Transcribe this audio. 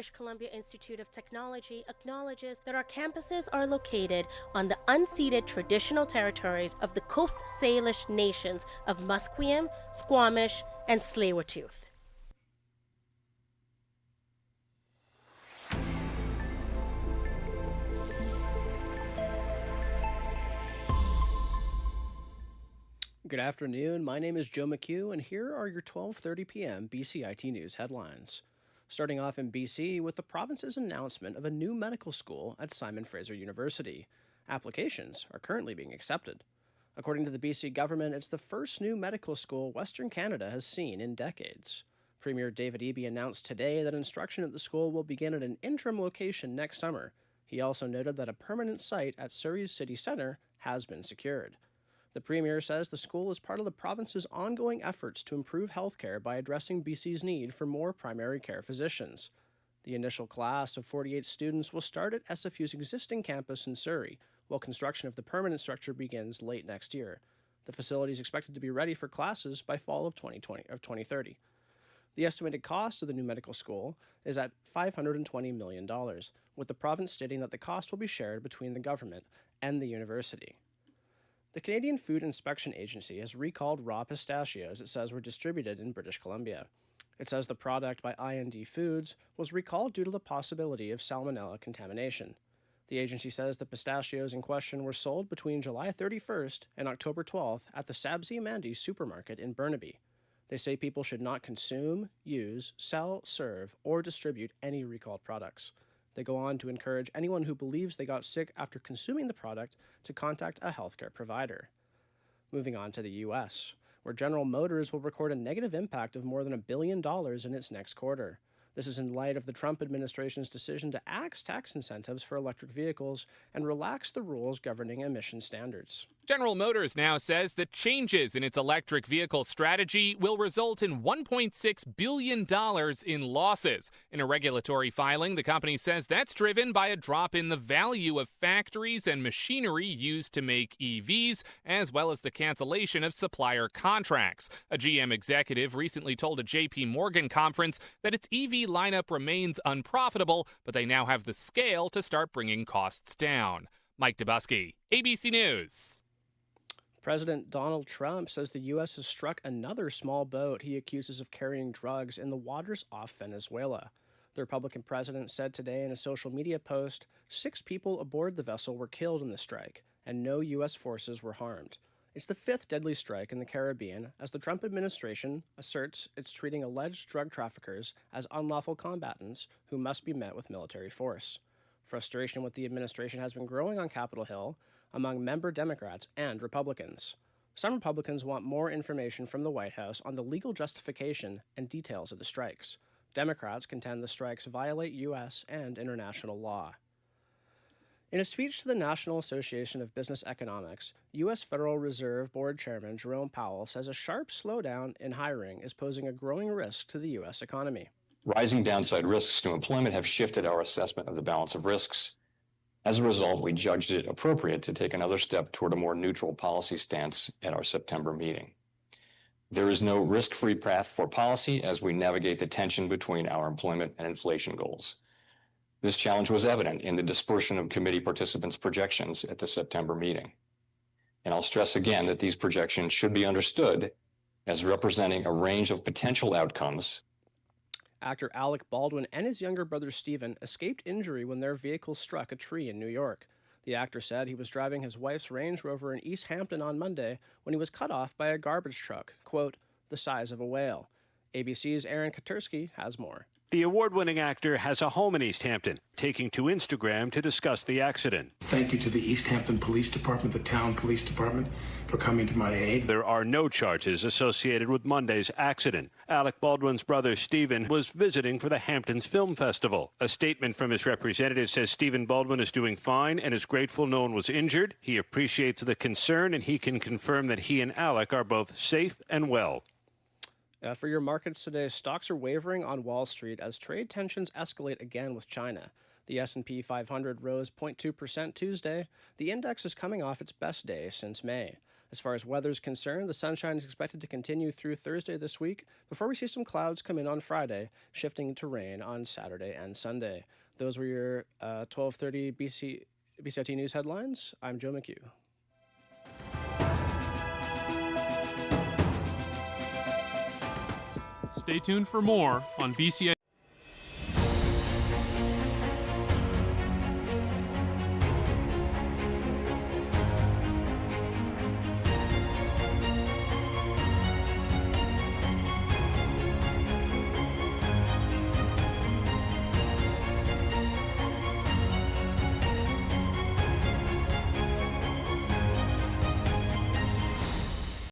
British Columbia Institute of Technology acknowledges that our campuses are located on the unceded traditional territories of the Coast Salish nations of Musqueam, Squamish, and Tsleil-Waututh. Good afternoon, my name is Joe McHugh, and here are your 12:30 p.m. BCIT News headlines. Starting off in BC with the province's announcement of a new medical school at Simon Fraser University. Applications are currently being accepted. According to the BC government, it's the first new medical school Western Canada has seen in decades. Premier David Eby announced today that instruction at the school will begin at an interim location next summer. He also noted that a permanent site at Surrey's city centre has been secured. The Premier says the school is part of the province's ongoing efforts to improve healthcare by addressing BC's need for more primary care physicians. The initial class of 48 students will start at SFU's existing campus in Surrey, while construction of the permanent structure begins late next year. The facility is expected to be ready for classes by fall of 2030. The estimated cost of the new medical school is at $520 million, with the province stating that the cost will be shared between the government and the university. The Canadian Food Inspection Agency has recalled raw pistachios it says were distributed in British Columbia. It says the product by IND Foods was recalled due to the possibility of salmonella contamination. The agency says the pistachios in question were sold between July 31st and October 12th at the Sabzi Mandi supermarket in Burnaby. They say people should not consume, use, sell, serve, or distribute any recalled products. They go on to encourage anyone who believes they got sick after consuming the product to contact a healthcare provider. Moving on to the U.S., where General Motors will record a negative impact of more than $1 billion in its next quarter. This is in light of the Trump administration's decision to axe tax incentives for electric vehicles and relax the rules governing emission standards. General Motors now says that changes in its electric vehicle strategy will result in $1.6 billion in losses. In a regulatory filing, the company says that's driven by a drop in the value of factories and machinery used to make EVs, as well as the cancellation of supplier contracts. A GM executive recently told a JP Morgan conference that its EV lineup remains unprofitable, but they now have the scale to start bringing costs down. Mike Dubusky, ABC News. President Donald Trump says the U.S. has struck another small boat he accuses of carrying drugs in the waters off Venezuela. The Republican president said today in a social media post, 6 people aboard the vessel were killed in the strike, and no U.S. forces were harmed. It's the 5th deadly strike in the Caribbean as the Trump administration asserts it's treating alleged drug traffickers as unlawful combatants who must be met with military force. Frustration with the administration has been growing on Capitol Hill among member Democrats and Republicans. Some Republicans want more information from the White House on the legal justification and details of the strikes. Democrats contend the strikes violate U.S. and international law. In a speech to the National Association of Business Economics, U.S. Federal Reserve Board Chairman Jerome Powell says a sharp slowdown in hiring is posing a growing risk to the U.S. economy. Rising downside risks to employment have shifted our assessment of the balance of risks. As a result, we judged it appropriate to take another step toward a more neutral policy stance at our September meeting. There is no risk-free path for policy as we navigate the tension between our employment and inflation goals. This challenge was evident in the dispersion of committee participants' projections at the September meeting. And I'll stress again that these projections should be understood as representing a range of potential outcomes. Actor Alec Baldwin and his younger brother Stephen escaped injury when their vehicle struck a tree in New York. The actor said he was driving his wife's Range Rover in East Hampton on Monday when he was cut off by a garbage truck, quote, the size of a whale. ABC's Aaron Katursky has more. The award-winning actor has a home in East Hampton, taking to Instagram to discuss the accident. Thank you to the East Hampton Police Department, the town police department, for coming to my aid. There are no charges associated with Monday's accident. Alec Baldwin's brother, Stephen, was visiting for the Hamptons Film Festival. A statement from his representative says Stephen Baldwin is doing fine and is grateful no one was injured. He appreciates the concern, and he can confirm that he and Alec are both safe and well. For your markets today, stocks are wavering on Wall Street as trade tensions escalate again with China. The S&P 500 rose 0.2% Tuesday. The index is coming off its best day since May. As far as weather is concerned, the sunshine is expected to continue through Thursday this week before we see some clouds come in on Friday, shifting to rain on Saturday and Sunday. Those were your 12:30 BCIT News headlines. I'm Joe McHugh. Stay tuned for more on BCIT